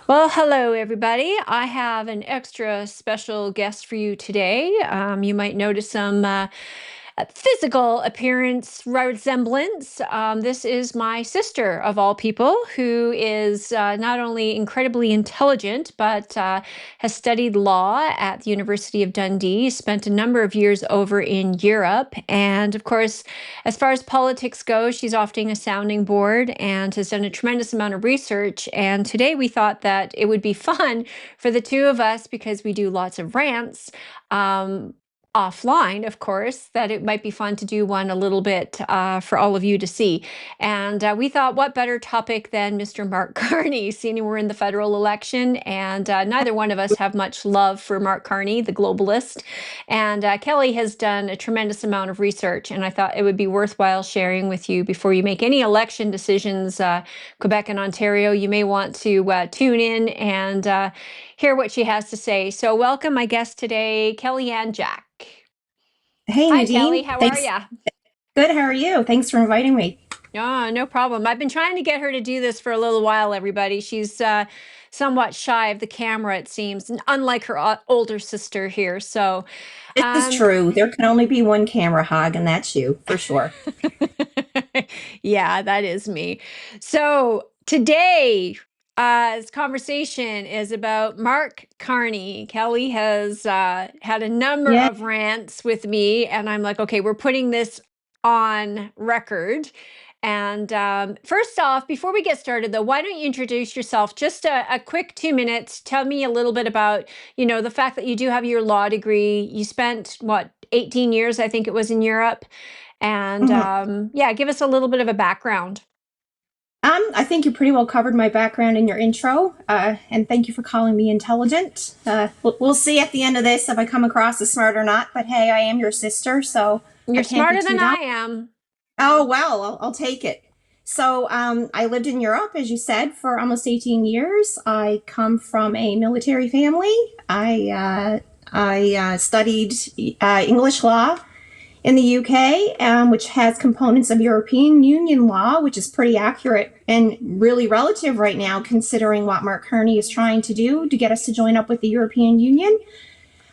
Well, hello, everybody. I have an extra special guest for you today. You might notice some physical appearance resemblance. This is my sister, of all people, who is not only incredibly intelligent, but has studied law at the University of Dundee, spent a number of years over in Europe. And of course, as far as politics go, she's often a sounding board and has done a tremendous amount of research. And today we thought that it would be fun for the two of us, because we do lots of rants, offline, of course, that it might be fun to do one a little bit for all of you to see. And we thought, what better topic than Mr. Mark Carney, seeing we're in the federal election, and neither one of us have much love for Mark Carney, the globalist. And Kelly has done a tremendous amount of research, and I thought it would be worthwhile sharing with you before you make any election decisions, Quebec and Ontario. You may want to tune in and hear what she has to say. So welcome my guest today, Kellyanne Jack. Hey, Hi, Kelly. Nadine. How are Thanks. ya? Good. How are you? Thanks for inviting me. Oh, no problem. I've been trying to get her to do this for a little while, everybody. She's somewhat shy of the camera, it seems, and unlike her older sister here. So, This is um, true. There can only be one camera hog, and that's you for sure. yeah, that is me. So today, this conversation is about Mark Carney. Kelly has had a number Yeah. of rants with me, and I'm like, okay, we're putting this on record. And first off, before we get started, though, why don't you introduce yourself? Just a quick 2 minutes. Tell me a little bit about, the fact that you do have your law degree. You spent, what, 18 years, I think it was, in Europe. And Mhm. yeah, give us a little bit of a background. I think you pretty well covered my background in your intro, and thank you for calling me intelligent. We'll see at the end of this if I come across as smart or not. But hey, I am your sister, so I You're can't be smarter too than dumb. I am. Oh well, I'll take it. So I lived in Europe, as you said, for almost 18 years. I come from a military family. I studied English law in the UK, which has components of European Union law, which is pretty accurate and really relative right now, considering what Mark Carney is trying to do to get us to join up with the European Union.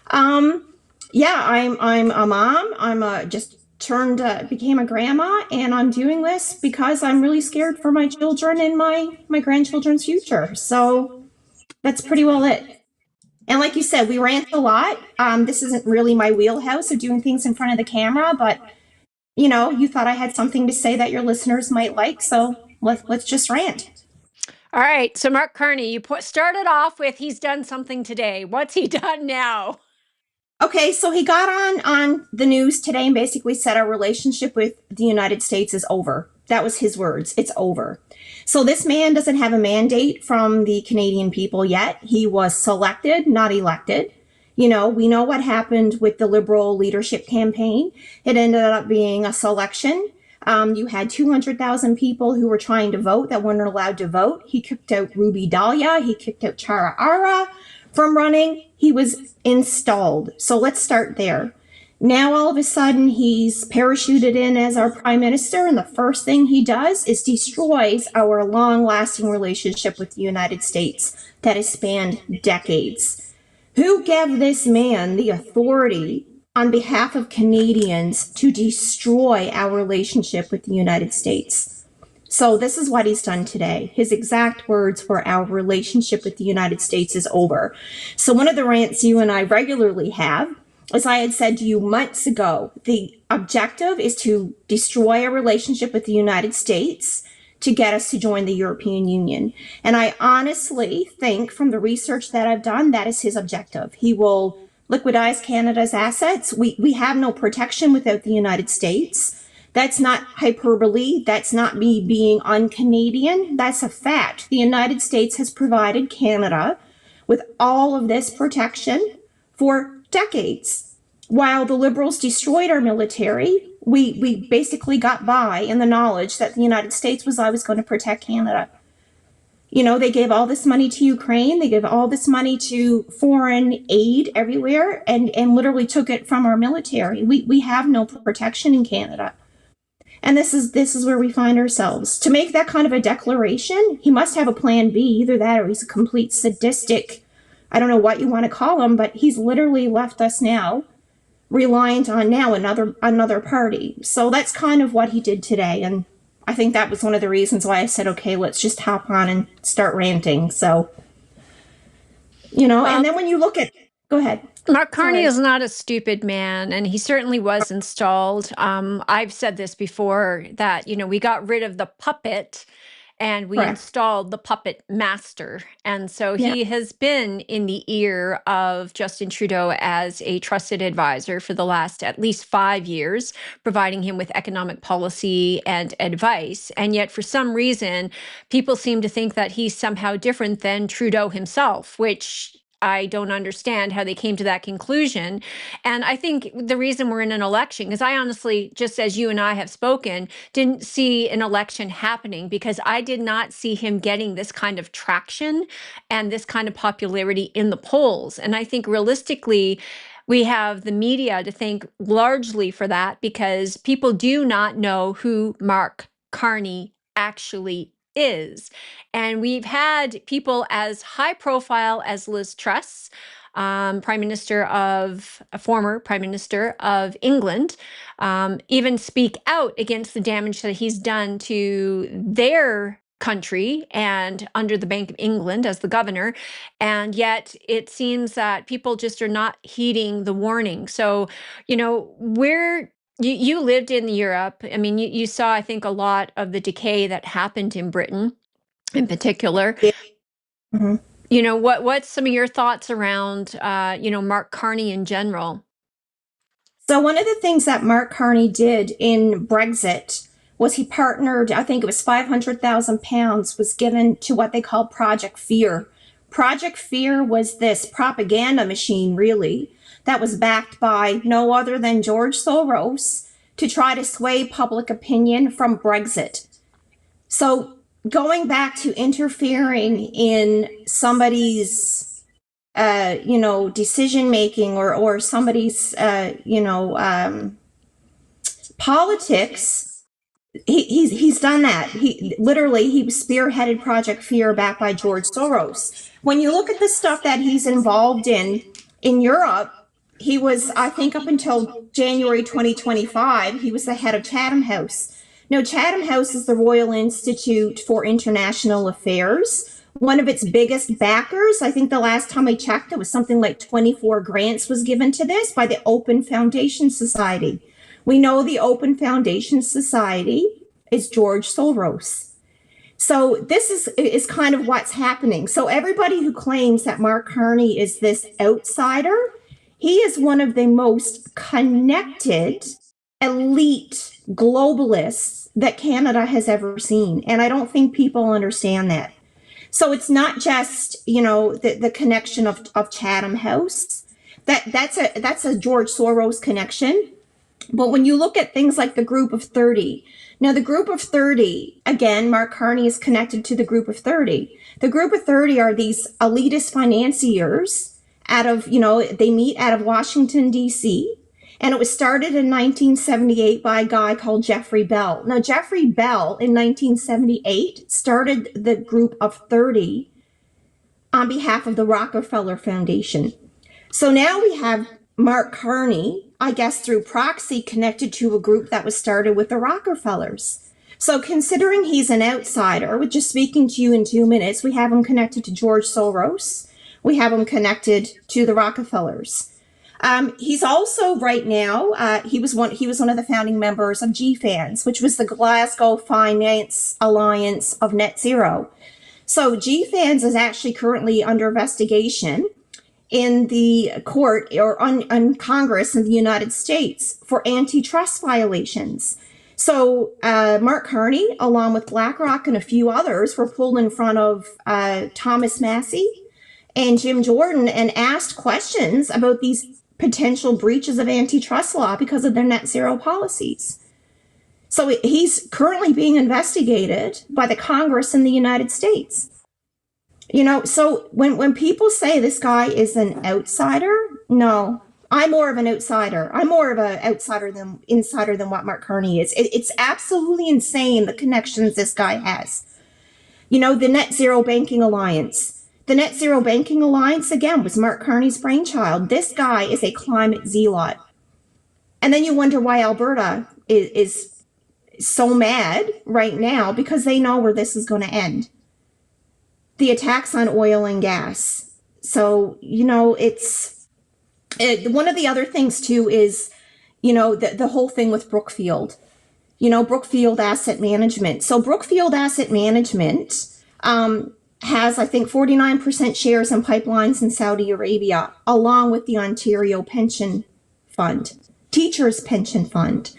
Um, yeah, I'm a mom. Just turned became a grandma, and I'm doing this because I'm really scared for my children and my grandchildren's future. So that's pretty well it. And like you said, we rant a lot. This isn't really my wheelhouse of doing things in front of the camera, but you thought I had something to say that your listeners might like, so let's just rant. All right. So Mark Carney, started off with he's done something today. What's he done now? Okay, so he got on the news today and basically said our relationship with the United States is over. That was his words. It's over. So this man doesn't have a mandate from the Canadian people yet. He was selected, not elected. We know what happened with the Liberal leadership campaign. It ended up being a selection. You had 200,000 people who were trying to vote that weren't allowed to vote. He kicked out Ruby Dahlia. He kicked out Chara Ara from running. He was installed. So let's start there. Now, all of a sudden, he's parachuted in as our prime minister, and the first thing he does is destroys our long-lasting relationship with the United States that has spanned decades. Who gave this man the authority on behalf of Canadians to destroy our relationship with the United States? So this is what he's done today. His exact words were, our relationship with the United States is over. So one of the rants you and I regularly have, as I had said to you months ago, the objective is to destroy a relationship with the United States to get us to join the European Union. And I honestly think, from the research that I've done, that is his objective. He will liquidize Canada's assets. We have no protection without the United States. That's not hyperbole. That's not me being un-Canadian. That's a fact. The United States has provided Canada with all of this protection for decades. While the Liberals destroyed our military, we basically got by in the knowledge that the United States was always going to protect Canada. They gave all this money to Ukraine. They gave all this money to foreign aid everywhere and literally took it from our military. We have no protection in Canada. And this is where we find ourselves. To make that kind of a declaration, he must have a plan B, either that or he's a complete sadistic, I don't know what you want to call him, but he's literally left us now reliant on now another party. So that's kind of what he did today, and I think that was one of the reasons why I said, okay, let's just hop on and start ranting. So, and then when you look at, go ahead. Mark Carney Sorry. is not a stupid man, and he certainly was installed. I've said this before that, we got rid of the puppet and we Correct. installed the puppet master. And so Yeah. he has been in the ear of Justin Trudeau as a trusted advisor for the last at least 5 years, providing him with economic policy and advice. And yet, for some reason, people seem to think that he's somehow different than Trudeau himself, which I don't understand how they came to that conclusion. And I think the reason we're in an election, because I honestly, just as you and I have spoken, didn't see an election happening because I did not see him getting this kind of traction and this kind of popularity in the polls. And I think realistically, we have the media to thank largely for that because people do not know who Mark Carney actually is. And we've had people as high profile as Liz Truss, former Prime Minister of England, even speak out against the damage that he's done to their country and under the Bank of England as the governor. And yet it seems that people just are not heeding the warning. So, you lived in Europe. I mean, you saw, I think, a lot of the decay that happened in Britain in particular. Yeah. Mhm. What's some of your thoughts around, Mark Carney in general? So one of the things that Mark Carney did in Brexit was he partnered, I think it was £500,000 was given to what they call Project Fear. Project Fear was this propaganda machine, really, that was backed by no other than George Soros to try to sway public opinion from Brexit. So going back to interfering in somebody's decision making or somebody's politics, he's done that. He spearheaded Project Fear backed by George Soros. When you look at the stuff that he's involved in Europe, he was, I think, up until January 2025, he was the head of Chatham House. Now, Chatham House is the Royal Institute for International Affairs. One of its biggest backers, I think the last time I checked, it was something like 24 grants was given to this by the Open Foundation Society. We know the Open Foundation Society is George Soros. So this is kind of what's happening. So everybody who claims that Mark Carney is this outsider, he is one of the most connected, elite globalists that Canada has ever seen. And I don't think people understand that. So it's not just, the connection of Chatham House. That's a George Soros connection. But when you look at things like the Group of 30, now the Group of 30, again, Mark Carney is connected to the Group of 30. The Group of 30 are these elitist financiers they meet out of Washington, D.C., and it was started in 1978 by a guy called Jeffrey Bell. Now, Jeffrey Bell in 1978 started the Group of 30 on behalf of the Rockefeller Foundation. So now we have Mark Carney, I guess through proxy, connected to a group that was started with the Rockefellers. So considering he's an outsider, with just speaking to you in 2 minutes, we have him connected to George Soros. We have him connected to the Rockefellers. He's also right now, he was one of the founding members of G-FANZ, which was the Glasgow Finance Alliance of Net Zero. So G-FANZ is actually currently under investigation in the court or on Congress in the United States for antitrust violations. So Mark Carney, along with BlackRock and a few others, were pulled in front of Thomas Massey and Jim Jordan and asked questions about these potential breaches of antitrust law because of their net zero policies. So he's currently being investigated by the Congress in the United States. So when people say this guy is an outsider, no, I'm more of an outsider. I'm more of an outsider than insider than what Mark Carney is. It's absolutely insane the connections this guy has. You know, the Net Zero Banking Alliance. The Net Zero Banking Alliance, again, was Mark Carney's brainchild. This guy is a climate zealot. And then you wonder why Alberta is so mad right now because they know where this is going to end. The attacks on oil and gas. So, one of the other things too is, the whole thing with Brookfield, Brookfield Asset Management. So Brookfield Asset Management has, I think, 49% shares in pipelines in Saudi Arabia, along with the Ontario Pension Fund, Teachers Pension Fund.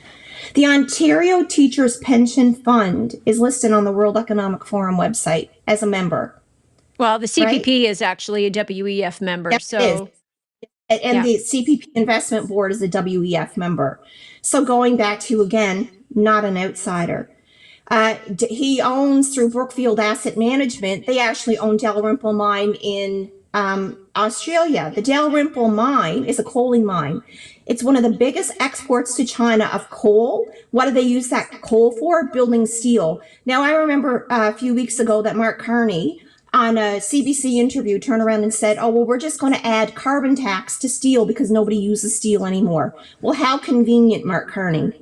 The Ontario Teachers Pension Fund is listed on the World Economic Forum website as a member. Well, the right? CPP is actually a WEF member, Yes, it is. so And yeah. the CPP Investment Board is a WEF member. So going back to, again, not an outsider. He owns, through Brookfield Asset Management, they actually own Dalrymple Mine in Australia. The Dalrymple Mine is a coaling mine. It's one of the biggest exports to China of coal. What do they use that coal for? Building steel. Now, I remember a few weeks ago that Mark Carney, on a CBC interview, turned around and said, oh, well, we're just going to add carbon tax to steel because nobody uses steel anymore. Well, how convenient, Mark Carney.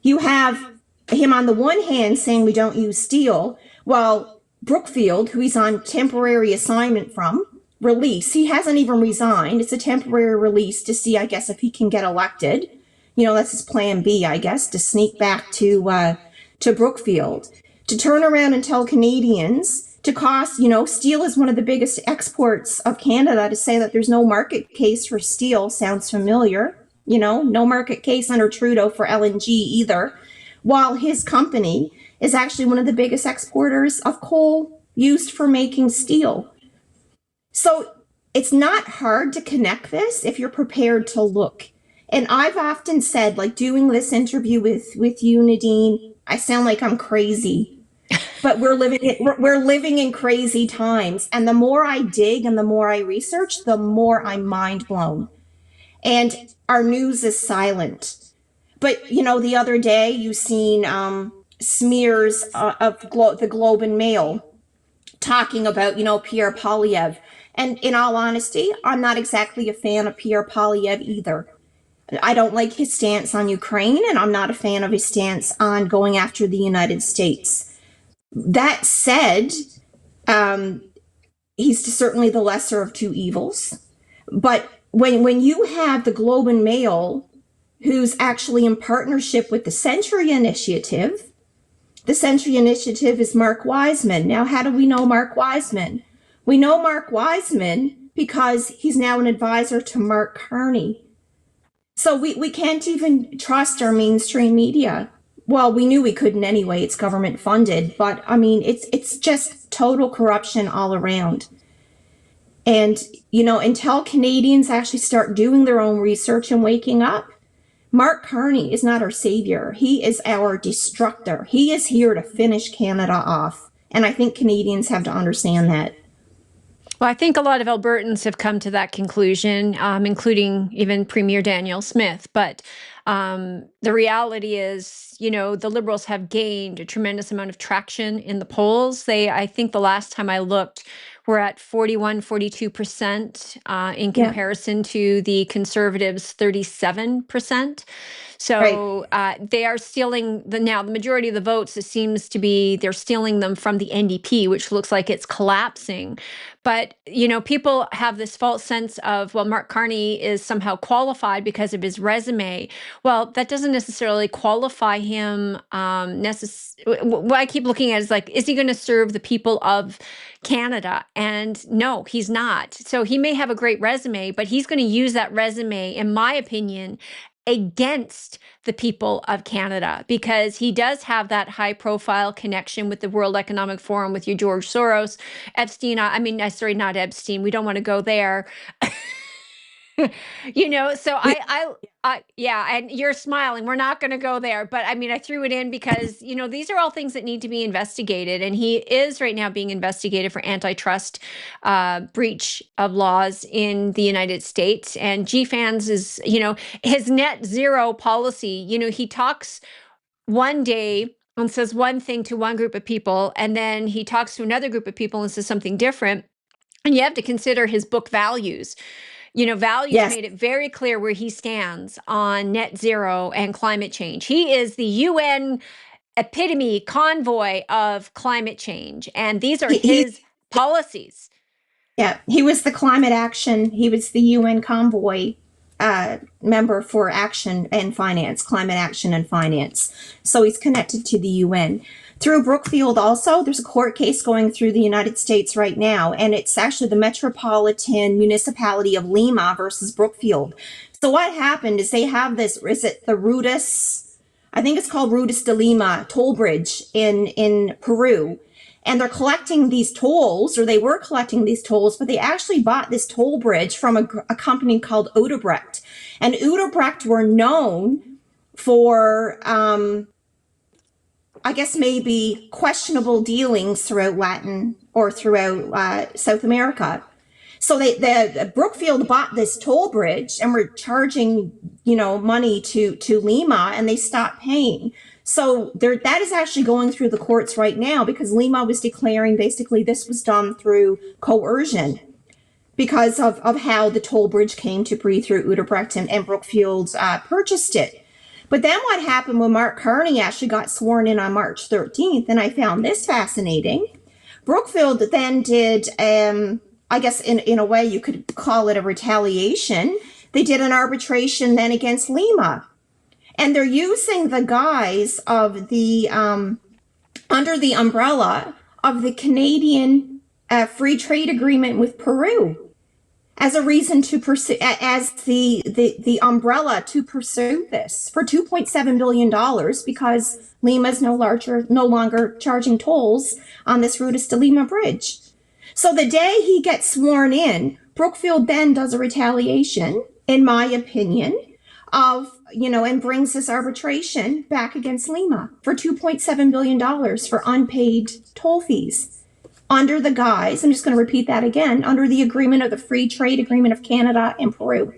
You have him on the one hand saying we don't use steel, while Brookfield, who he's on temporary assignment from, release. He hasn't even resigned. It's a temporary release to see, I guess, if he can get elected. That's his plan B, I guess, to sneak back to Brookfield, to turn around and tell Canadians to cost, steel is one of the biggest exports of Canada. To say that there's no market case for steel sounds familiar. No market case under Trudeau for LNG either, while his company is actually one of the biggest exporters of coal used for making steel. So it's not hard to connect this if you're prepared to look. And I've often said, like doing this interview with you, Nadine, I sound like I'm crazy. But we're living in crazy times. And the more I dig and the more I research, the more I'm mind blown. And our news is silent. But, the other day you seen smears of the Globe and Mail talking about, Pierre Poilievre. And in all honesty, I'm not exactly a fan of Pierre Poilievre either. I don't like his stance on Ukraine, and I'm not a fan of his stance on going after the United States. That said, he's certainly the lesser of two evils. But when you have the Globe and Mail, who's actually in partnership with the Century Initiative, the Century Initiative is Mark Wiseman. Now, how do we know Mark Wiseman? We know Mark Wiseman because he's now an advisor to Mark Carney. So we can't even trust our mainstream media. Well, we knew we couldn't anyway. It's government funded, but I mean, it's just total corruption all around. And, until Canadians actually start doing their own research and waking up, Mark Carney is not our savior. He is our destructor. He is here to finish Canada off. And I think Canadians have to understand that. Well, I think a lot of Albertans have come to that conclusion, including even Premier Daniel Smith. But the reality is, the Liberals have gained a tremendous amount of traction in the polls. I think the last time I looked, we're at 41-42% in comparison to the Conservatives' 37%. So they are stealing the majority of the votes. It seems to be they're stealing them from the NDP, which looks like it's collapsing. But, people have this false sense of, well, Mark Carney is somehow qualified because of his resume. Well, that doesn't necessarily qualify him. What I keep looking at is like, is he going to serve the people of Canada? And no, he's not. So he may have a great resume, but he's going to use that resume, in my opinion, against the people of Canada, because he does have that high profile connection with the World Economic Forum, with your George Soros, Epstein. Sorry, not Epstein. We don't want to go there. So We, yeah, and you're smiling. We're not going to go there, but I mean, I threw it in because, these are all things that need to be investigated. And he is right now being investigated for antitrust breach of laws in the United States. And G-FANZ is, his net zero policy, he talks one day and says one thing to one group of people, and then he talks to another group of people and says something different. And you have to consider his book values. Values yes, made it very clear where he stands on net zero and climate change. He is the UN epitome convoy of climate change, and these are he his policies. yeah, he was the climate action. He was the UN convoy member for action and finance, climate action and finance. So he's connected to the UN. Through Brookfield, also, there's a court case going through the United States right now, and it's actually the Metropolitan Municipality of Lima versus Brookfield. So what happened is they have this, is it the Rutas? I think it's called Rutas de Lima toll bridge in Peru, and they're collecting these tolls, or they were collecting these tolls, but they actually bought this toll bridge from a company called Odebrecht. And Odebrecht were known for, I guess, maybe questionable dealings throughout Latin or throughout South America. So the Brookfield bought this toll bridge and were charging, money to Lima, and they stopped paying. So that is actually going through the courts right now because Lima was declaring basically this was done through coercion because of how the toll bridge came to be through Odebrecht, and Brookfield purchased it. But then what happened when Mark Carney actually got sworn in on March 13th, and I found this fascinating. Brookfield then did, I guess in a way you could call it a retaliation. They did an arbitration then against Lima. And they're using the guise of the, under the umbrella of the Canadian free trade agreement with Peru as a reason to pursue, as the umbrella to pursue this for $2.7 billion because Lima is no longer charging tolls on this Rutas de Lima bridge. So the day he gets sworn in, Brookfield then does a retaliation, in my opinion, of, and brings this arbitration back against Lima for $2.7 billion for unpaid toll fees under the guise, I'm just going to repeat that again, under the agreement of the Free Trade Agreement of Canada and Peru.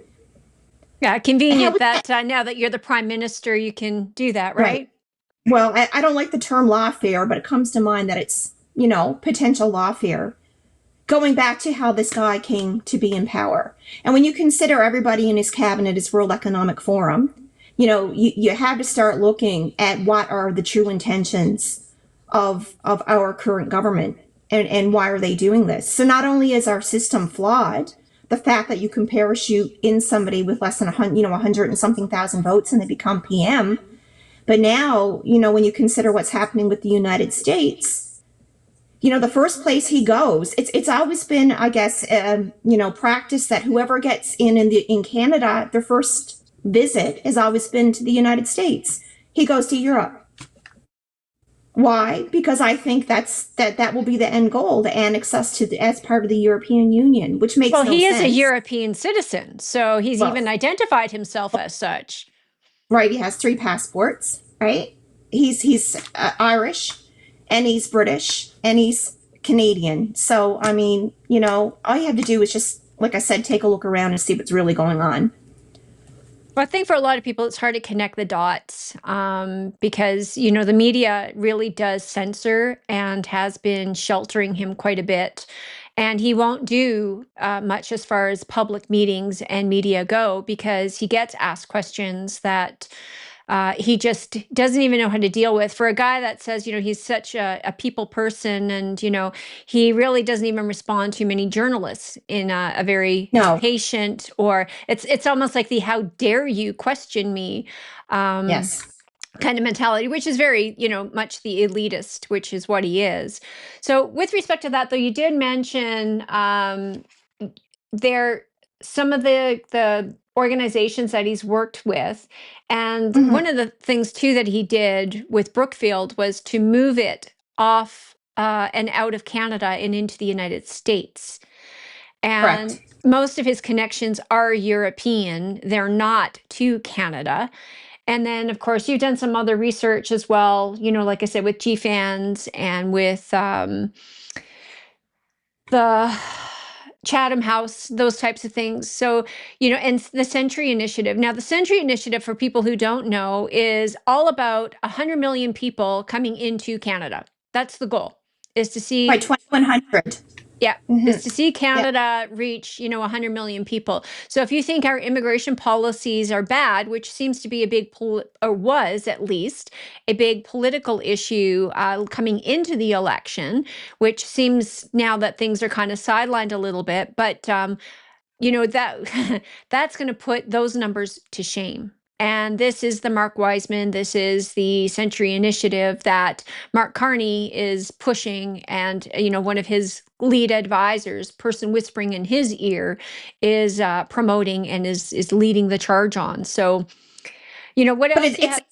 Yeah, convenient that now that you're the prime minister, you can do that, right? Well, I don't like the term lawfare, but it comes to mind that it's, potential lawfare. Going back to how this guy came to be in power. And when you consider everybody in his cabinet is World Economic Forum, you have to start looking at what are the true intentions of our current government and why are they doing this. So not only is our system flawed, the fact that you can parachute in somebody with less than 100 and something thousand votes and they become PM, but now, when you consider what's happening with the United States, the first place he goes, it's always been, I guess, practice that whoever gets in Canada, their first visit has always been to the United States. He goes to Europe. Why? Because I think that will be the end goal, to annex us as part of the European Union, which makes no sense. Well, he is a European citizen, so he's even identified himself as such. Right, he has 3 passports, right? He's Irish, and he's British, and he's Canadian. So, I mean, all you have to do is just, like I said, take a look around and see what's really going on. Well, I think for a lot of people, it's hard to connect the dots because, the media really does censor and has been sheltering him quite a bit. And he won't do much as far as public meetings and media go because he gets asked questions that he just doesn't even know how to deal with. For a guy that says, he's such a people person and, he really doesn't even respond to many journalists in a very patient, or it's almost like the how dare you question me Yes. kind of mentality, which is very, much the elitist, which is what he is. So with respect to that, though, you did mention some of the organizations that he's worked with. And one of the things, too, that he did with Brookfield was to move it off and out of Canada and into the United States. And Correct. most of his connections are European. They're not to Canada. And then, of course, you've done some other research as well, like I said, with G-FANZ and with the Chatham House, those types of things. So, and the Century Initiative. Now, the Century Initiative, for people who don't know, is all about 100 million people coming into Canada. That's the goal, is to By see 2100. yeah, Mm-hmm. is to see Yeah. Canada reach, 100 million people. So if you think our immigration policies are bad, which seems to be a big, or was at least, a big political issue coming into the election, which seems now that things are kind of sidelined a little bit, but that that's going to put those numbers to shame. And this is the Mark Wiseman, this is the Century Initiative that Mark Carney is pushing. And, one of his lead advisors, person whispering in his ear, is promoting and is leading the charge on. So, what But else do you have?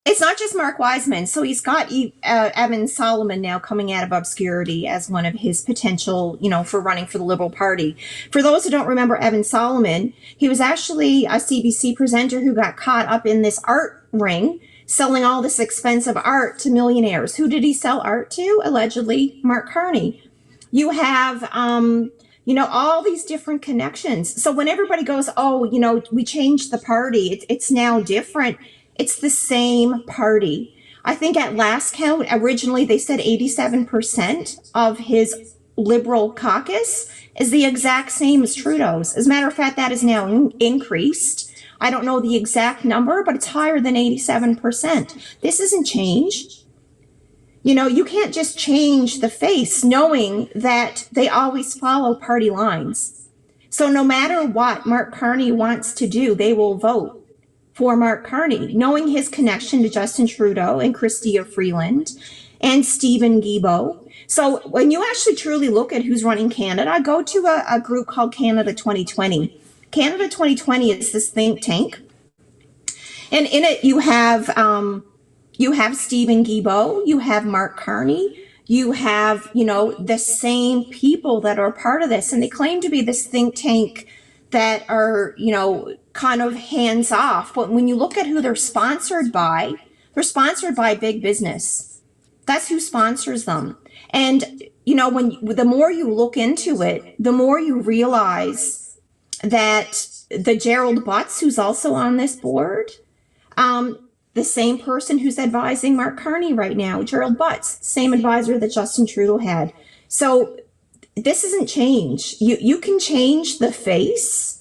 it's not just Mark Wiseman. So he's got Evan Solomon now coming out of obscurity as one of his potential, for running for the Liberal Party. For those who don't remember Evan Solomon, he was actually a CBC presenter who got caught up in this art ring, selling all this expensive art to millionaires. Who did he sell art to? Allegedly, Mark Carney. You have, all these different connections. So when everybody goes, oh, we changed the party, it's now different. It's the same party. I think at last count, originally they said 87% of his Liberal caucus is the exact same as Trudeau's. As a matter of fact, that is now increased. I don't know the exact number, but it's higher than 87%. This isn't change. You can't just change the face knowing that they always follow party lines. So no matter what Mark Carney wants to do, they will vote for Mark Carney, knowing his connection to Justin Trudeau and Chrystia Freeland and Stephen Guilbeault. So when you actually truly look at who's running Canada, go to a group called Canada 2020. Canada 2020 is this think tank. And in it, you have Stephen Guilbeault, you have Mark Carney, you have, the same people that are part of this. And they claim to be this think tank that are, kind of hands off. But when you look at who they're sponsored by big business. That's who sponsors them. And, the more you look into it, the more you realize that the Gerald Butts, who's also on this board, the same person who's advising Mark Carney right now, Gerald Butts, same advisor that Justin Trudeau had. So this isn't change. You can change the face,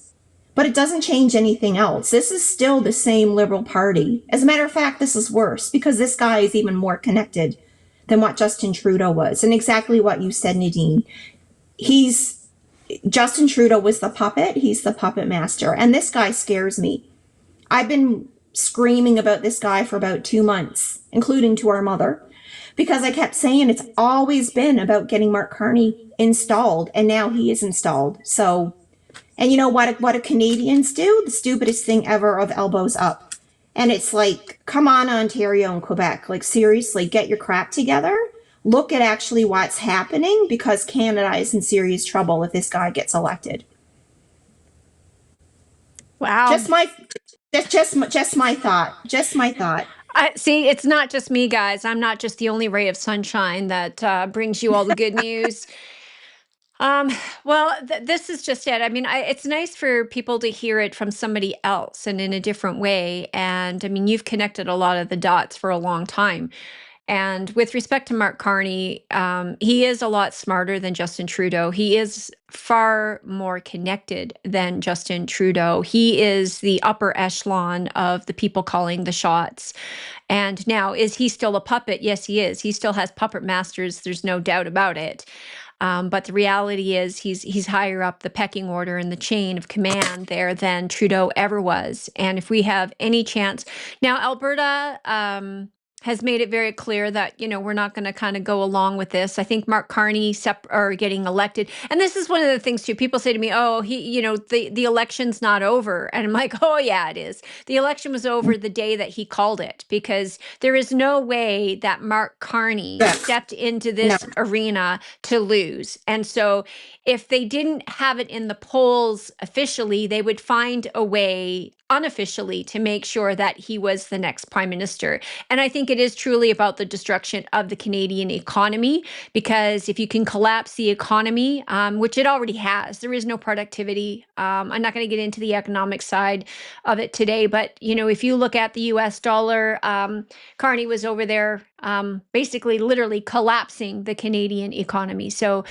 but it doesn't change anything else. This is still the same Liberal Party. As a matter of fact, this is worse because this guy is even more connected than what Justin Trudeau was. And exactly what you said, Nadine. Justin Trudeau was the puppet. He's the puppet master. And this guy scares me. I've been screaming about this guy for about 2 months, including to our mother, because I kept saying it's always been about getting Mark Carney installed, and now he is installed. So, and you know what do Canadians do? The stupidest thing ever of elbows up. And it's like, come on, Ontario and Quebec, like seriously, get your crap together. Look at actually what's happening, because Canada is in serious trouble if this guy gets elected. Wow. Just my thought. Just my thought. See, it's not just me, guys. I'm not just the only ray of sunshine that brings you all the good news. Well, this is just it. I mean, it's nice for people to hear it from somebody else and in a different way. And I mean, you've connected a lot of the dots for a long time. And with respect to Mark Carney, he is a lot smarter than Justin Trudeau. He is far more connected than Justin Trudeau. He is the upper echelon of the people calling the shots. And now, is he still a puppet? Yes, he is. He still has puppet masters. There's no doubt about it. But the reality is he's higher up the pecking order in the chain of command there than Trudeau ever was. And if we have any chance now, Alberta, has made it very clear that, we're not going to kind of go along with this. I think Mark Carney are getting elected. And this is one of the things too. People say to me, "Oh, the election's not over." And I'm like, "Oh yeah, it is. The election was over the day that he called it, because there is no way that Mark Carney Yeah. stepped into No. this arena to lose." And so if they didn't have it in the polls officially, they would find a way unofficially to make sure that he was the next prime minister. And I think it is truly about the destruction of the Canadian economy, because if you can collapse the economy, which it already has, there is no productivity. I'm not going to get into the economic side of it today, but if you look at the US dollar, Carney was over there basically literally collapsing the Canadian economy. So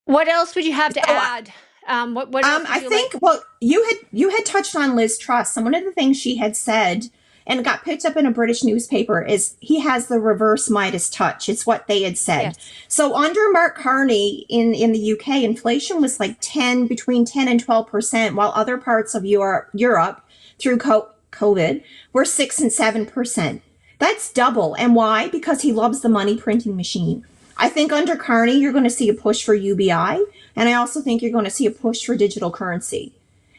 what else would you have to So add? What else would I you like? think, well, you had touched on Liz Truss, and one of the things she had said and got picked up in a British newspaper is he has the reverse Midas touch. It's what they had said. Yes. So under Mark Carney in the UK, inflation was like between 10 and 12%, while other parts of Europe through COVID were 6 and 7%. That's double. And why? Because he loves the money printing machine. I think under Carney, you're going to see a push for UBI. And I also think you're going to see a push for digital currency.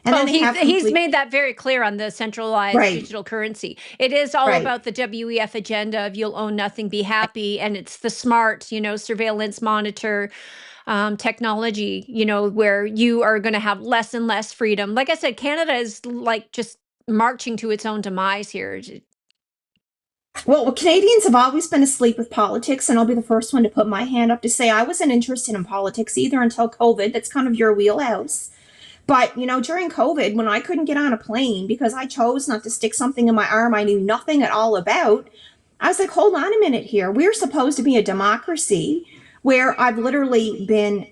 And Oh, then they have he's made that very clear on the centralized right, digital currency. It is all right. about the WEF agenda of you'll own nothing, be happy, and it's the smart, surveillance monitor technology, where you are going to have less and less freedom. Like I said, Canada is like just marching to its own demise here. Well, Canadians have always been asleep with politics, and I'll be the first one to put my hand up to say I wasn't interested in politics either until COVID. That's kind of your wheelhouse. But, during COVID, when I couldn't get on a plane because I chose not to stick something in my arm I knew nothing at all about, I was like, hold on a minute here. We're supposed to be a democracy where I've literally been,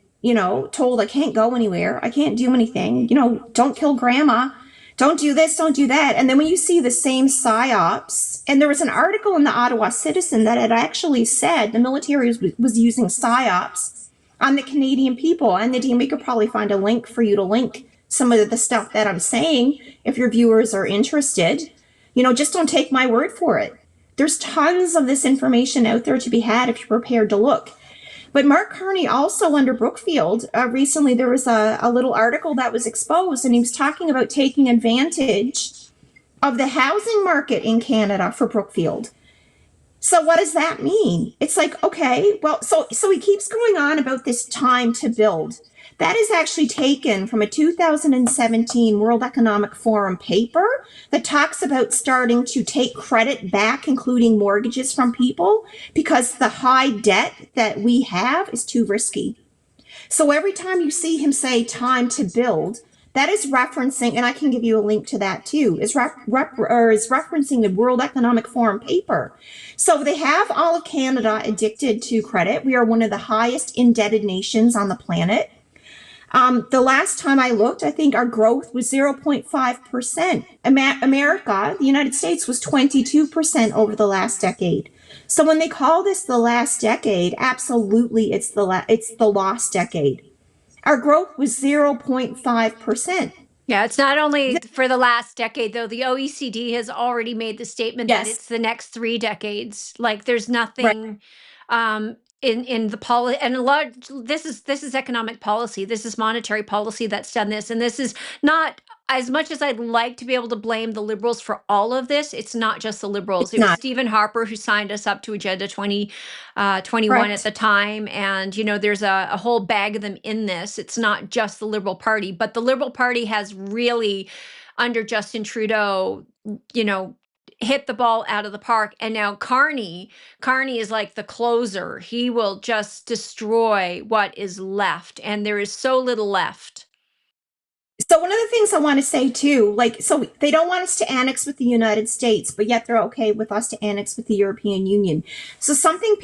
told I can't go anywhere. I can't do anything. Don't kill grandma. Don't do this, don't do that. And then when you see the same psyops, and there was an article in the Ottawa Citizen that had actually said the military was using psyops on the Canadian people. And Nadine, we could probably find a link for you to link some of the stuff that I'm saying if your viewers are interested. Just don't take my word for it. There's tons of this information out there to be had if you're prepared to look. But Mark Carney also under Brookfield, recently there was a little article that was exposed, and he was talking about taking advantage of the housing market in Canada for Brookfield. So what does that mean? It's like, okay, well, so he keeps going on about this time to build. That is actually taken from a 2017 World Economic Forum paper that talks about starting to take credit back, including mortgages from people, because the high debt that we have is too risky. So every time you see him say time to build, that is referencing, and I can give you a link to that too, is referencing the World Economic Forum paper. So they have all of Canada addicted to credit. We are one of the highest indebted nations on the planet. The last time I looked, I think our growth was 0.5%. America, the United States, was 22% over the last decade. So when they call this the last decade, absolutely it's the lost decade. Our growth was 0.5%. Yeah, it's not only for the last decade, though. The OECD has already made the statement that Yes, it's the next 3 decades. Like there's right. nothing in the policy, and a lot this is economic policy. This is monetary policy that's done this, and this is not, as much as I'd like to be able to blame the Liberals for all of this, it's not just the Liberals. It's It was not. Stephen Harper who signed us up to Agenda 2021 at Correct. the time. And, there's a whole bag of them in this. It's not just the Liberal Party, but the Liberal Party has really, under Justin Trudeau, hit the ball out of the park. And now Carney is like the closer. He will just destroy what is left. And there is so little left. So one of the things I want to say too, so they don't want us to annex with the United States, but yet they're okay with us to annex with the European Union. So something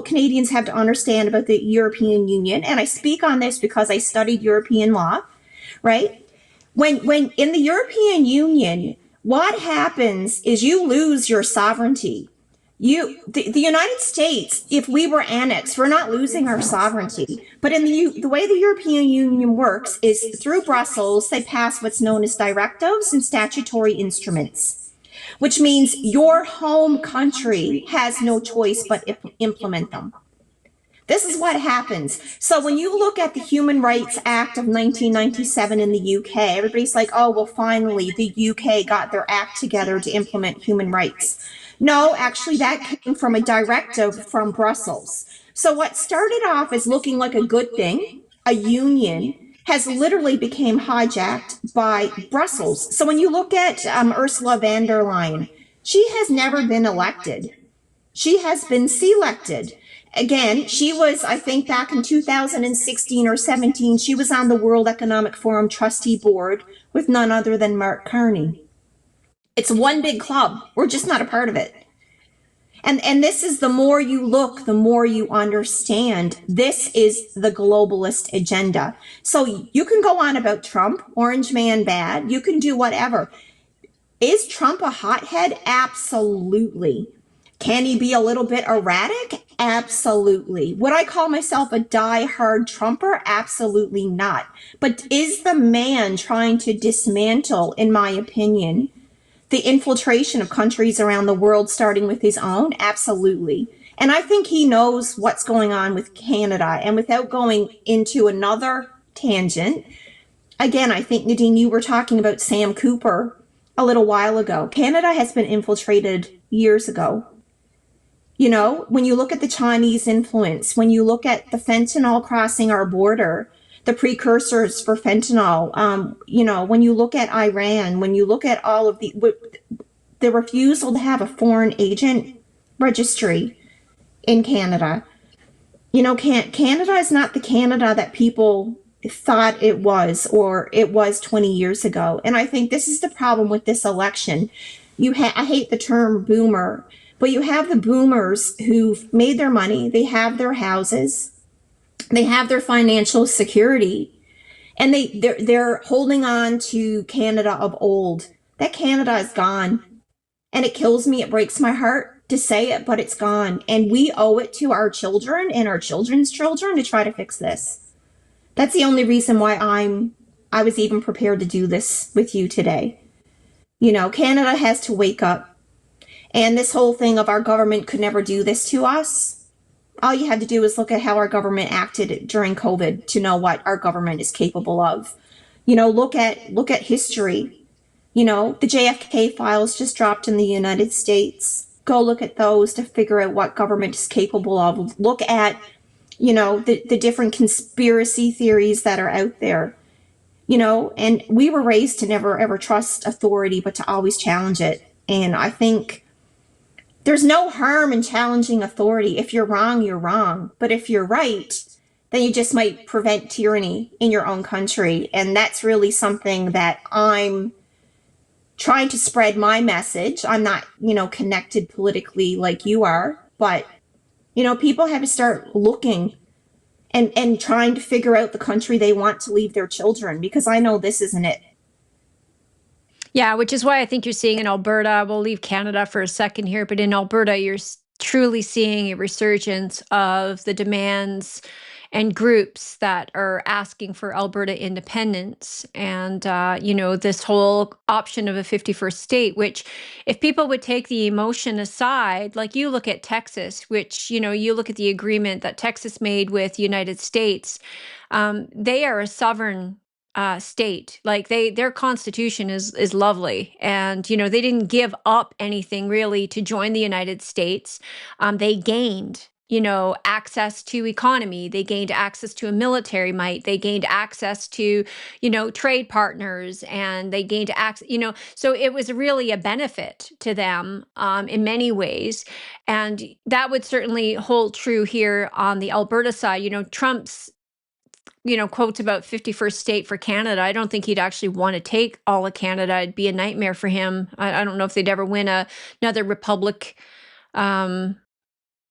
Canadians have to understand about the European Union, and I speak on this because I studied European law, right? When in the European Union, what happens is you lose your sovereignty. The United States, if we were annexed, we're not losing our sovereignty. But in the way the European Union works is through Brussels, they pass what's known as directives and statutory instruments. which means your home country has no choice but implement them. This is what happens. So when you look at the Human Rights Act of 1997 in the UK, everybody's like, oh, well, finally, the UK got their act together to implement human rights. No, actually, that came from a directive from Brussels. So what started off as looking like a good thing, a union, has literally become hijacked by Brussels. So when you look at Ursula von der Leyen, she has never been elected. She has been selected. Again, she was, I think, back in 2016 or 17, she was on the World Economic Forum trustee board with none other than Mark Carney. It's one big club. We're just not a part of it. And this is, the more you look, the more you understand. This is the globalist agenda. So you can go on about Trump, orange man bad. You can do whatever. Is Trump a hothead? Absolutely. Can he be a little bit erratic? Absolutely. Would I call myself a die-hard Trumper? Absolutely not. But is the man trying to dismantle, in my opinion, the infiltration of countries around the world, starting with his own? Absolutely. And I think he knows what's going on with Canada. And without going into another tangent, again, I think, Nadine, you were talking about Sam Cooper a little while ago. Canada has been infiltrated years ago. You know, when you look at the Chinese influence, when you look at the fentanyl crossing our border, the precursors for fentanyl, you know, when you look at Iran, when you look at all of the refusal to have a foreign agent registry in Canada, you know, Canada is not the Canada that people thought it was, or it was 20 years ago. And I think this is the problem with this election. I hate the term boomer, but you have the boomers who've made their money, they have their houses, they have their financial security, and they're holding on to Canada of old. That Canada is gone. And it kills me, it breaks my heart to say it, but it's gone. And we owe it to our children and our children's children to try to fix this. That's the only reason why I was even prepared to do this with you today. You know, Canada has to wake up. And this whole thing of our government could never do this to us, all you had to do is look at how our government acted during COVID to know what our government is capable of. You know, look at history. You know, the JFK files just dropped in the United States. Go look at those to figure out what government is capable of. Look at, you know, the different conspiracy theories that are out there. You know, and we were raised to never ever trust authority, but to always challenge it. And I think there's no harm in challenging authority. If you're wrong, you're wrong. But if you're right, then you just might prevent tyranny in your own country. And that's really something that I'm trying to spread my message. I'm not, you know, connected politically like you are, but, you know, people have to start looking and trying to figure out the country they want to leave their children, because I know this isn't it. Yeah, which is why I think you're seeing in Alberta, we'll leave Canada for a second here, but in Alberta, you're truly seeing a resurgence of the demands and groups that are asking for Alberta independence. And, you know, this whole option of a 51st state, which if people would take the emotion aside, like you look at Texas, which, you know, you look at the agreement that Texas made with the United States, they are a sovereign state. Like their constitution is lovely, and you know they didn't give up anything really to join the United States. They gained, you know, access to economy. They gained access to a military might. They gained access to, you know, trade partners, and they gained access. You know, so it was really a benefit to them in many ways, and that would certainly hold true here on the Alberta side. You know, Trump's, you know, quotes about 51st state for Canada. I don't think he'd actually want to take all of Canada. It'd be a nightmare for him. I don't know if they'd ever win another republic, um,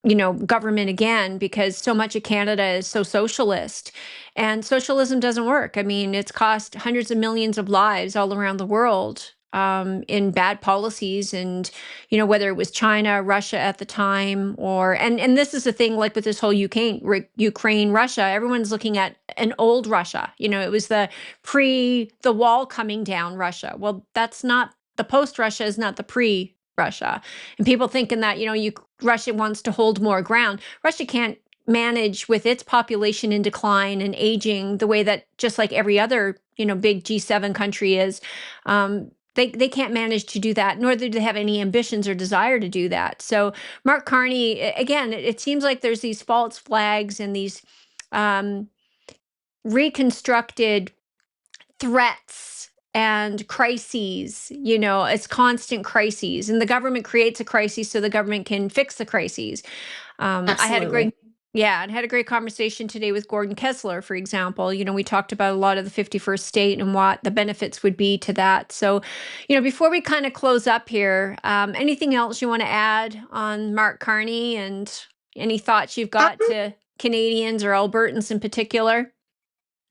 you know, government again, because so much of Canada is so socialist, and socialism doesn't work. I mean, it's cost hundreds of millions of lives all around the world in bad policies, and you know, whether it was China, Russia at the time, or and this is the thing, like with this whole Ukraine, Russia, everyone's looking at an old Russia. You know, it was the wall coming down Russia. Well, that's not the post-Russia is not the pre-Russia. And people thinking that, Russia wants to hold more ground. Russia can't manage with its population in decline and aging the way that just like every other, big G7 country is. They can't manage to do that, nor do they have any ambitions or desire to do that. So Mark Carney, again, it seems like there's these false flags and these reconstructed threats and crises. It's constant crises, and the government creates a crisis so the government can fix the crises. I had a Absolutely. great Yeah, and had a great conversation today with Gordon Kessler, for example. We talked about a lot of the 51st state and what the benefits would be to that. So, before we kind of close up here, anything else you want to add on Mark Carney, and any thoughts you've got to Canadians or Albertans in particular?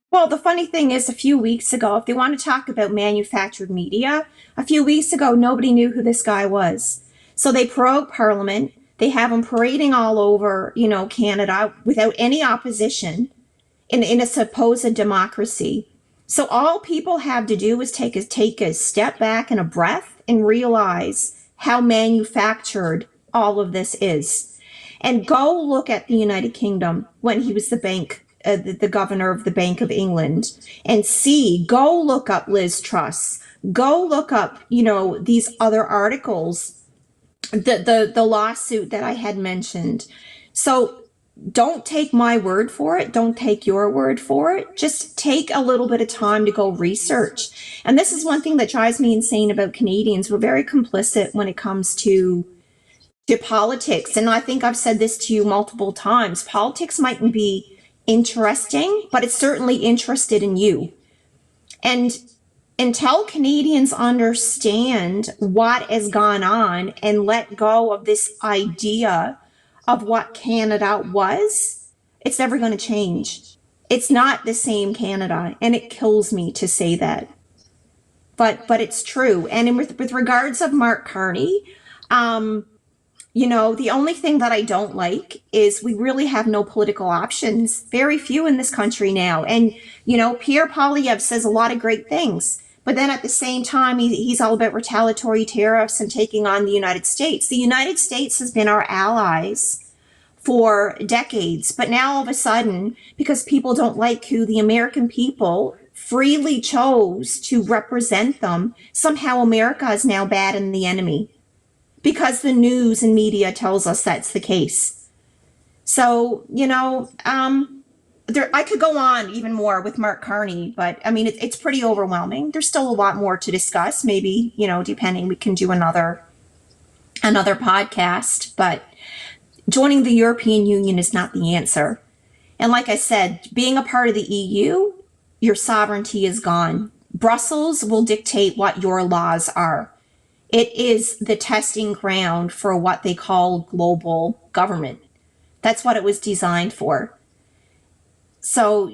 Well, the funny thing is, a few weeks ago, if they want to talk about manufactured media, a few weeks ago, nobody knew who this guy was. So they prorogue Parliament. They have him parading all over, Canada without any opposition in a supposed democracy. So all people have to do is take a step back and a breath and realize how manufactured all of this is. And go look at the United Kingdom when he was the governor of the Bank of England, and go look up Liz Truss. Go look up, these other articles, the lawsuit that I had mentioned. So don't take my word for it. Don't take your word for it. Just take a little bit of time to go research. And this is one thing that drives me insane about Canadians. We're very complicit when it comes to politics. And I think I've said this to you multiple times. Politics mightn't be interesting, but it's certainly interested in you. And until Canadians understand what has gone on and let go of this idea of what Canada was, it's never going to change. It's not the same Canada, and it kills me to say that. But it's true. And with regards of Mark Carney, the only thing that I don't like is we really have no political options. Very few in this country now. And, Pierre Poilievre says a lot of great things. But then at the same time, he's all about retaliatory tariffs and taking on the United States. The United States has been our allies for decades. But now all of a sudden, because people don't like who the American people freely chose to represent them, somehow America is now bad and the enemy, because the news and media tells us that's the case. So, I could go on even more with Mark Carney, but I mean, it's pretty overwhelming. There's still a lot more to discuss. Maybe, depending, we can do another podcast, but joining the European Union is not the answer. And like I said, being a part of the EU, your sovereignty is gone. Brussels will dictate what your laws are. It is the testing ground for what they call global government. That's what it was designed for. So,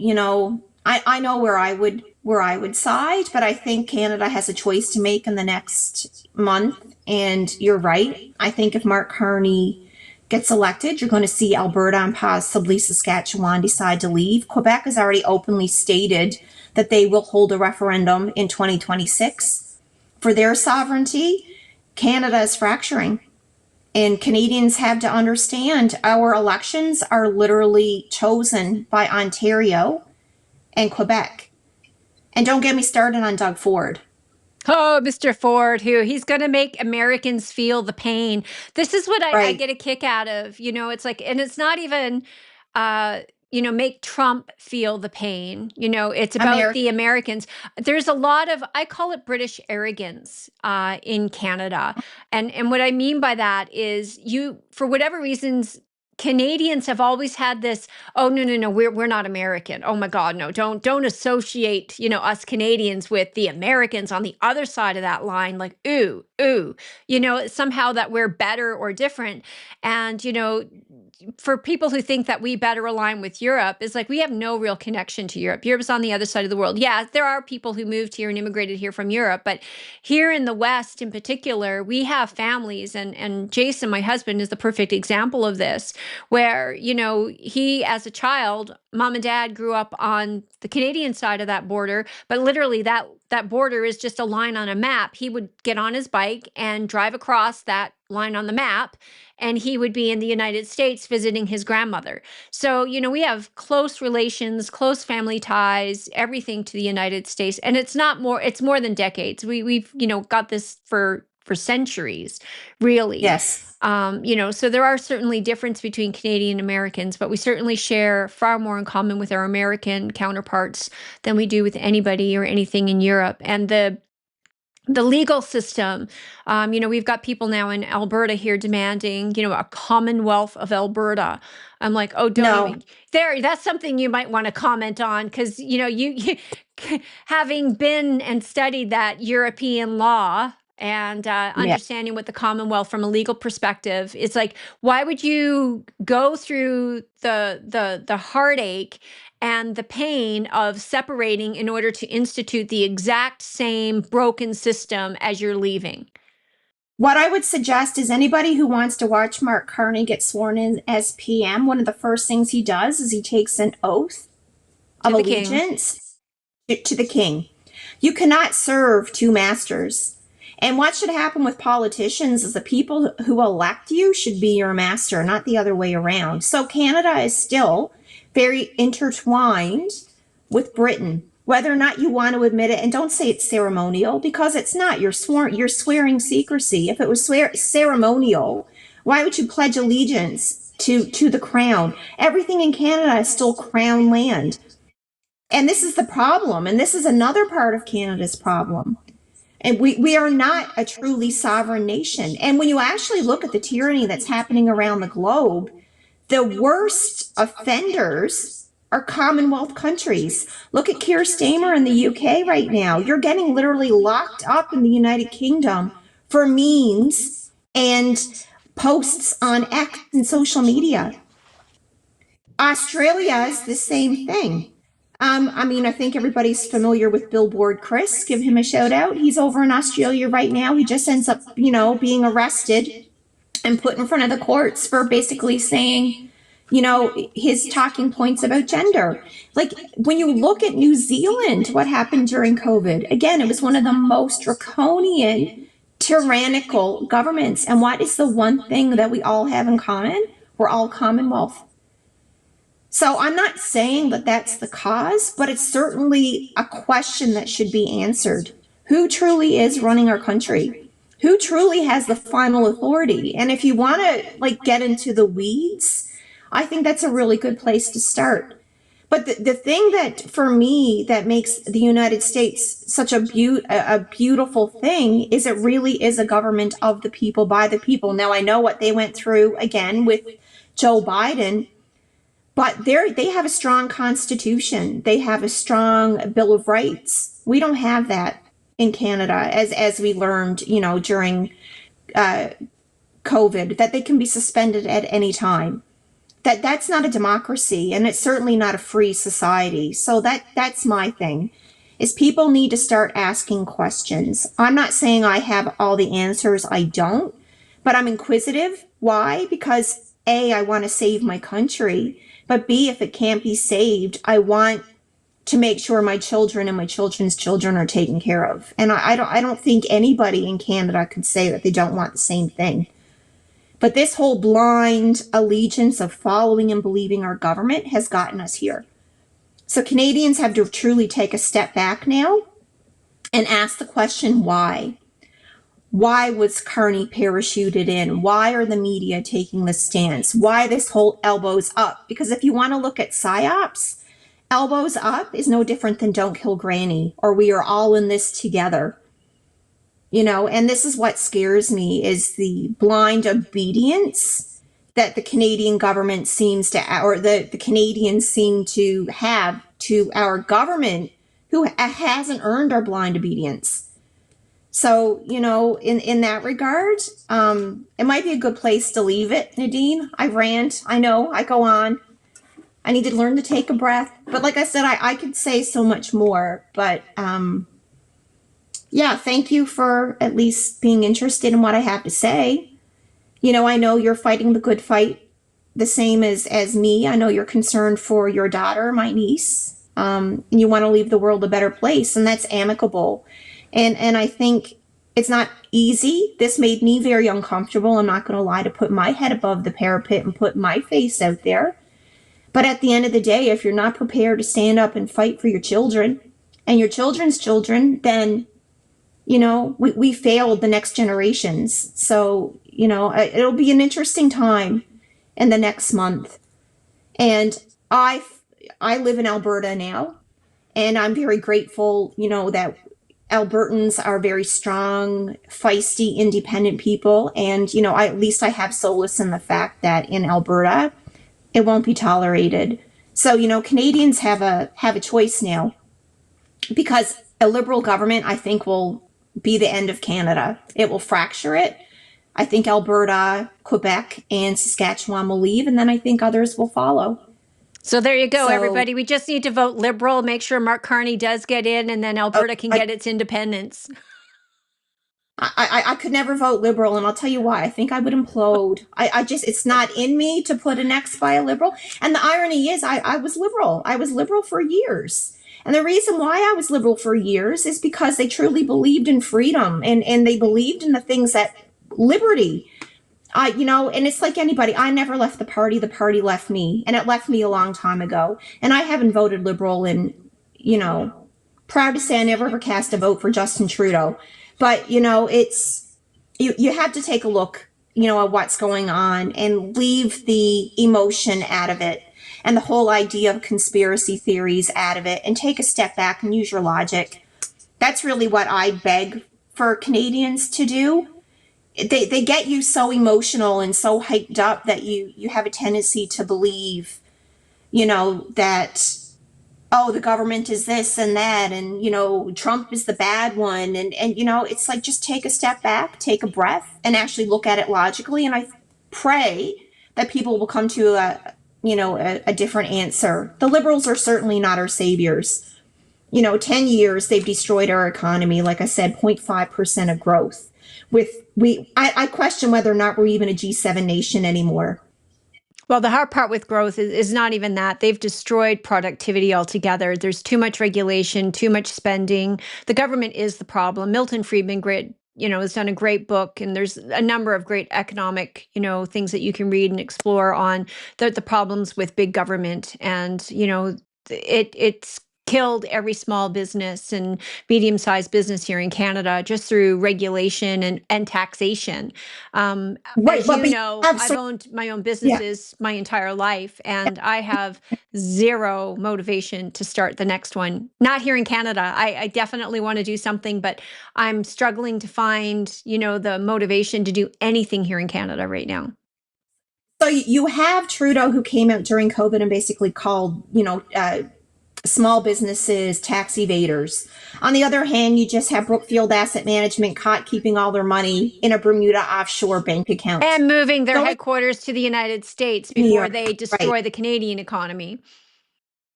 I know where I would side, but I think Canada has a choice to make in the next month. And you're right. I think if Mark Carney gets elected, you're going to see Alberta and possibly Saskatchewan decide to leave. Quebec has already openly stated that they will hold a referendum in 2026 for their sovereignty. Canada is fracturing, and Canadians have to understand our elections are literally chosen by Ontario and Quebec. And don't get me started on Doug Ford. Oh, Mr. Ford, he's going to make Americans feel the pain. This is what I get a kick out of. It's like, and it's not even, make Trump feel the pain. It's about the Americans. There's a lot of, I call it British arrogance in Canada. And what I mean by that is for whatever reasons, Canadians have always had this, oh, no, we're not American. Oh my God, no, don't associate, us Canadians with the Americans on the other side of that line. Like, ooh, somehow that we're better or different. And, for people who think that we better align with Europe, is like, we have no real connection to Europe. Europe's on the other side of the world. Yeah, there are people who moved here and immigrated here from Europe, but here in the West in particular, we have families, and Jason, my husband, is the perfect example of this, where, he, as a child, mom and dad grew up on the Canadian side of that border, but literally that that border is just a line on a map, he would get on his bike and drive across that line on the map, and he would be in the United States visiting his grandmother. So, we have close relations, close family ties, everything to the United States. And it's more than decades. We've, got this for centuries, really. Yes. So there are certainly differences between Canadian Americans, but we certainly share far more in common with our American counterparts than we do with anybody or anything in Europe. And the legal system, we've got people now in Alberta here demanding, a Commonwealth of Alberta. I'm like, oh, don't No. even there. That's something you might want to comment on because, you having been and studied that European law and Yeah. understanding what the Commonwealth from a legal perspective, it's like, why would you go through the heartache and the pain of separating in order to institute the exact same broken system as you're leaving? What I would suggest is anybody who wants to watch Mark Carney get sworn in as PM, one of the first things he does is he takes an oath of To the king. allegiance to the king. You cannot serve two masters. And what should happen with politicians is the people who elect you should be your master, not the other way around. So Canada is still very intertwined with Britain, whether or not you want to admit it. And don't say it's ceremonial because it's not. You're swearing secrecy. If it was ceremonial, why would you pledge allegiance to the crown? Everything in Canada is still crown land. And this is the problem. And this is another part of Canada's problem. And we are not a truly sovereign nation. And when you actually look at the tyranny that's happening around the globe, the worst offenders are Commonwealth countries. Look at Keir Starmer in the UK right now. You're getting literally locked up in the United Kingdom for memes and posts on X and social media. Australia is the same thing. I think everybody's familiar with Billboard Chris. Give him a shout out. He's over in Australia right now. He just ends up, being arrested and put in front of the courts for basically saying, his talking points about gender. Like when you look at New Zealand, what happened during COVID, again, it was one of the most draconian, tyrannical governments. And what is the one thing that we all have in common? We're all Commonwealth. So I'm not saying that that's the cause, but it's certainly a question that should be answered. Who truly is running our country? Who truly has the final authority? And if you want to get into the weeds, I think that's a really good place to start. But the thing that for me that makes the United States such a beautiful thing is it really is a government of the people, by the people. Now I know what they went through again with Joe Biden. But they have a strong constitution. They have a strong Bill of Rights. We don't have that in Canada, as we learned, during COVID, that they can be suspended at any time. That's not a democracy, and it's certainly not a free society. So that's my thing, is people need to start asking questions. I'm not saying I have all the answers. I don't, but I'm inquisitive. Why? Because A, I want to save my country. But B, if it can't be saved, I want to make sure my children and my children's children are taken care of. And I don't think anybody in Canada could say that they don't want the same thing. But this whole blind allegiance of following and believing our government has gotten us here. So Canadians have to truly take a step back now and ask the question, why? Why was Carney parachuted in? Why are the media taking this stance? Why this whole elbows up? Because if you want to look at PSYOPs, elbows up is no different than don't kill granny, or we are all in this together. And this is what scares me, is the blind obedience that the Canadian government seems to, or the Canadians seem to have to our government, who hasn't earned our blind obedience. So, in that regard, it might be a good place to leave it, Nadine. I rant. I know. I go on. I need to learn to take a breath. But like I said, I could say so much more. But, yeah, thank you for at least being interested in what I have to say. I know you're fighting the good fight, the same as me. I know you're concerned for your daughter, my niece. and you want to leave the world a better place, and that's amicable. And I think it's not easy. This made me very uncomfortable. I'm not going to lie, to put my head above the parapet and put my face out there. But at the end of the day, if you're not prepared to stand up and fight for your children and your children's children, then, we failed the next generations. So, it'll be an interesting time in the next month. And I live in Alberta now, and I'm very grateful, that Albertans are very strong, feisty, independent people. And, at least I have solace in the fact that in Alberta, it won't be tolerated. So, Canadians have a choice now, because a liberal government, I think, will be the end of Canada. It will fracture it. I think Alberta, Quebec, and Saskatchewan will leave, and then I think others will follow. So there you go, So everybody. We just need to vote Liberal, make sure Mark Carney does get in, and then Alberta can I, get its independence. I could never vote Liberal, and I'll tell you why. I think I would implode. It's not in me to put an X by a Liberal. And the irony is, I was Liberal. I was Liberal for years. And the reason why I was Liberal for years is because they truly believed in freedom, and they believed in the things that liberty. And it's like anybody, I never left the party left me, and it left me a long time ago. And I haven't voted Liberal in, proud to say I never ever cast a vote for Justin Trudeau. But, it's, you have to take a look, at what's going on and leave the emotion out of it and the whole idea of conspiracy theories out of it, and take a step back and use your logic. That's really what I beg for Canadians to do. They get you so emotional and so hyped up that you have a tendency to believe, that, oh, the government is this and that, and, Trump is the bad one. And it's like, just take a step back, take a breath, and actually look at it logically. And I pray that people will come to a different answer. The Liberals are certainly not our saviors. 10 years, they've destroyed our economy. Like I said, 0.5% of growth. I question whether or not we're even a G7 nation anymore. Well, the hard part with growth is not even that. They've destroyed productivity altogether. There's too much regulation, too much spending. The government is the problem. Milton Friedman, has done a great book, and there's a number of great economic, things that you can read and explore on the problems with big government. And, it's killed every small business and medium-sized business here in Canada just through regulation and taxation. Right, As but you know, I've absolutely, owned my own yeah. businesses my entire life, and I have zero motivation to start the next one. Not here in Canada. I definitely want to do something, but I'm struggling to find, the motivation to do anything here in Canada right now. So you have Trudeau, who came out during COVID and basically called, small businesses tax evaders. On the other hand, you just have Brookfield Asset Management caught keeping all their money in a Bermuda offshore bank account. And moving their So headquarters to the United States New before York, they right? destroy the Canadian economy.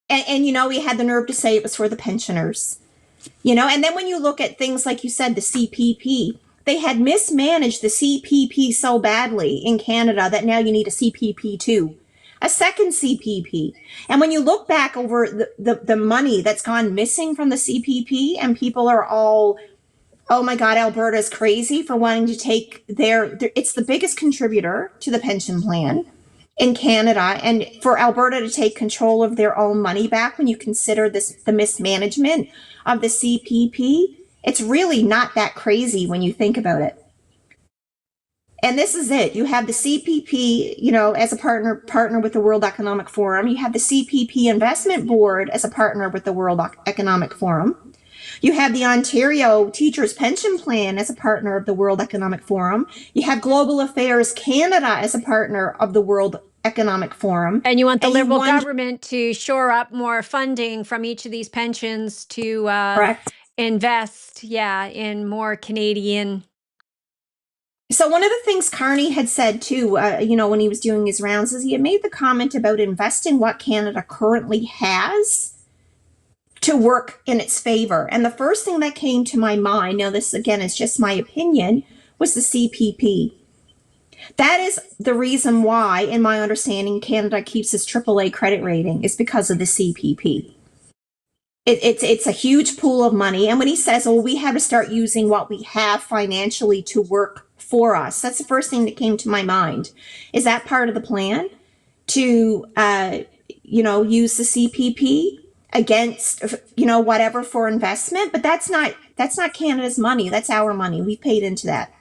And he had the nerve to say it was for the pensioners. And then when you look at things like you said, the CPP, they had mismanaged the CPP so badly in Canada that now you need a CPP too, a second CPP. And when you look back over the money that's gone missing from the CPP, and people are all, oh my God, Alberta is crazy for wanting to take it's the biggest contributor to the pension plan in Canada. And for Alberta to take control of their own money back, when you consider the mismanagement of the CPP, it's really not that crazy when you think about it. And this is it. You have the CPP, as a partner with the World Economic Forum. You have the CPP Investment Board as a partner with the World Economic Forum. You have the Ontario Teachers Pension Plan as a partner of the World Economic Forum. You have Global Affairs Canada as a partner of the World Economic Forum. And you want the Liberal government to shore up more funding from each of these pensions to invest, in more Canadian. So one of the things Carney had said too, when he was doing his rounds, is he had made the comment about investing what Canada currently has to work in its favor. And the first thing that came to my mind, now this again is just my opinion, was the CPP. That is the reason why, in my understanding, Canada keeps its AAA credit rating, is because of the CPP. It's a huge pool of money. And when he says, "Oh, we have to start using what we have financially to work for us," that's the first thing that came to my mind. Is that part of the plan to, use the CPP against, whatever for investment? But that's not Canada's money. That's our money. We paid into that.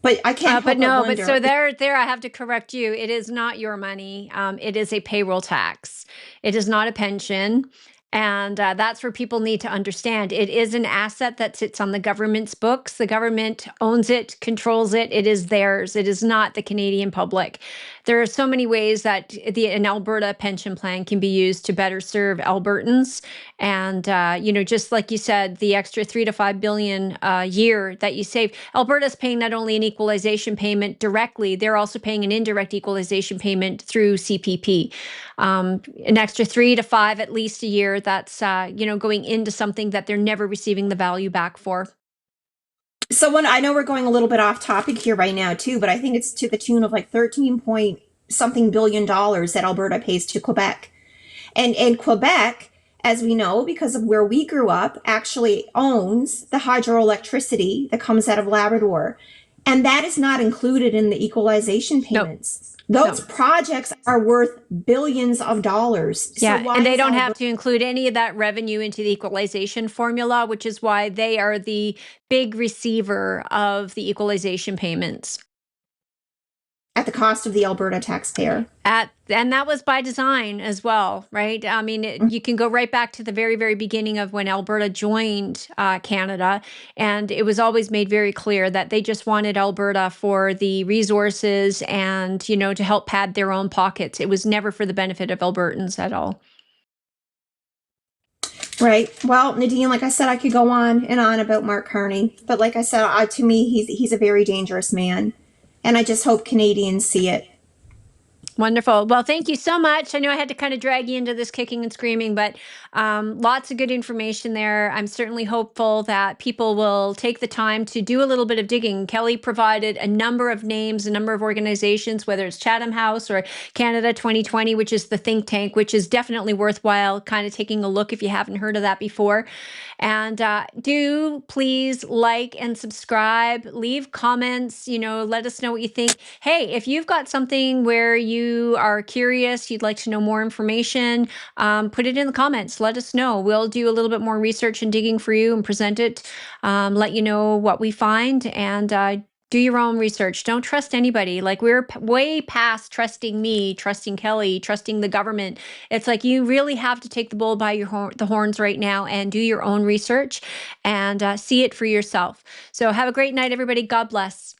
But I can't But help but no, but so wonder. there, I have to correct you. It is not your money. It is a payroll tax. It is not a pension. And that's where people need to understand. It is an asset that sits on the government's books. The government owns it, controls it. It is theirs. It is not the Canadian public. There are so many ways that an Alberta pension plan can be used to better serve Albertans. And just like you said, the extra 3 to 5 billion a year that you save, Alberta's paying not only an equalization payment directly, they're also paying an indirect equalization payment through CPP. An extra 3 to 5 at least a year. That's going into something that they're never receiving the value back for. So when I know we're going a little bit off topic here right now too, but I think it's to the tune of like 13 point something billion that Alberta pays to Quebec. And Quebec, as we know, because of where we grew up, actually owns the hydroelectricity that comes out of Labrador. And that is not included in the equalization Nope. payments. Those No. projects are worth billions of dollars. So Yeah, why and they is don't have Alberta to include any of that revenue into the equalization formula, which is why they are the big receiver of the equalization payments. at the cost of the Alberta taxpayer? And that was by design as well, right? I mean, you can go right back to the very, very beginning of when Alberta joined Canada, and it was always made very clear that they just wanted Alberta for the resources and, to help pad their own pockets. It was never for the benefit of Albertans at all. Right. Well, Nadine, like I said, I could go on and on about Mark Carney, but like I said, to me, he's a very dangerous man, and I just hope Canadians see it. Wonderful. Well, thank you so much. I know I had to kind of drag you into this kicking and screaming, but lots of good information there. I'm certainly hopeful that people will take the time to do a little bit of digging. Kelly provided a number of names, a number of organizations, whether it's Chatham House or Canada 2020, which is the think tank, which is definitely worthwhile kind of taking a look if you haven't heard of that before. And do please like and subscribe, leave comments, let us know what you think. Hey, if you've got something where you are curious, you'd like to know more information, put it in the comments. Let us know. We'll do a little bit more research and digging for you and present it, let you know what we find, and do your own research. Don't trust anybody. Like, we're way past trusting me, trusting Kelly, trusting the government. It's like you really have to take the bull by the horns right now and do your own research and see it for yourself. So have a great night, everybody. God bless.